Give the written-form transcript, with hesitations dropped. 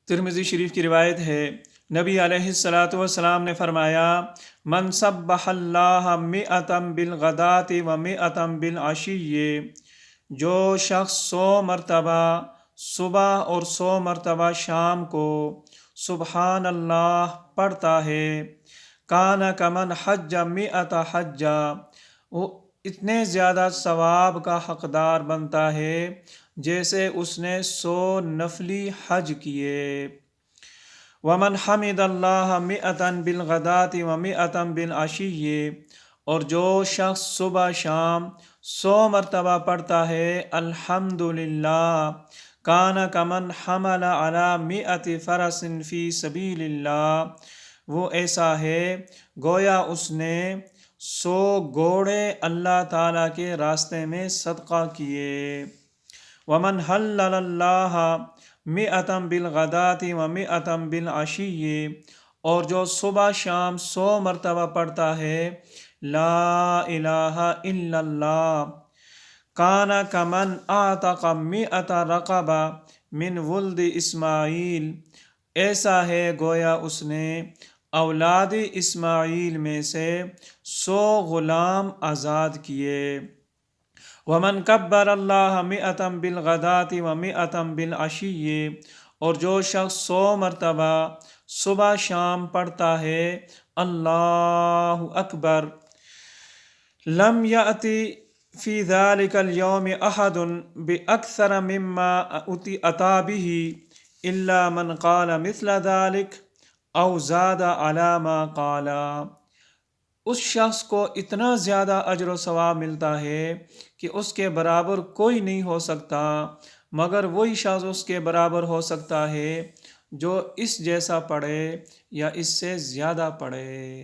ترمذی شریف کی روایت ہے، نبی علیہ الصلاۃ والسلام نے فرمایا، من سبح اللہ مئۃ بالغداۃ و مئۃ بالعشی، جو شخص 100 مرتبہ صبح اور 100 مرتبہ شام کو سبحان اللہ پڑھتا ہے، کان کمن حج مئۃ حجہ، وہ اتنے زیادہ ثواب کا حقدار بنتا ہے جیسے اس نے 100 نفلی حج کیے۔ ومن حمد اللہ مئۃ بالغداۃ و مئۃ بالعشی، اور جو شخص صبح شام 100 مرتبہ پڑھتا ہے الحمدللہ، کان کمن حمل علی مئۃ فرس فی سبیل اللہ، وہ ایسا ہے گویا اس نے 100 گھوڑے اللہ تعالیٰ کے راستے میں صدقہ کیے۔ ومن حلل اللہ مئۃ بالغداۃ و مئۃ بالعشی، اور جو صبح شام 100 مرتبہ پڑھتا ہے لا الہ الا اللہ، کان کمن اعتق مئۃ رقبہ من ولد اسماعیل، ایسا ہے گویا اس نے اولاد اسماعیل میں سے 100 غلام آزاد کیے۔ ومن کبر اللہ مئۃ بالغداۃ و مئۃ بالعشی، اور جو شخص 100 مرتبہ صبح شام پڑھتا ہے اللہ اکبر، لم یأتی فی ذلک اليوم احد باکثر مما اتی بہ الا من قال مثل ذلک او زاد علی ما قال، اس شخص کو اتنا زیادہ اجر و ثواب ملتا ہے کہ اس کے برابر کوئی نہیں ہو سکتا، مگر وہی شخص اس کے برابر ہو سکتا ہے جو اس جیسا پڑھے یا اس سے زیادہ پڑھے۔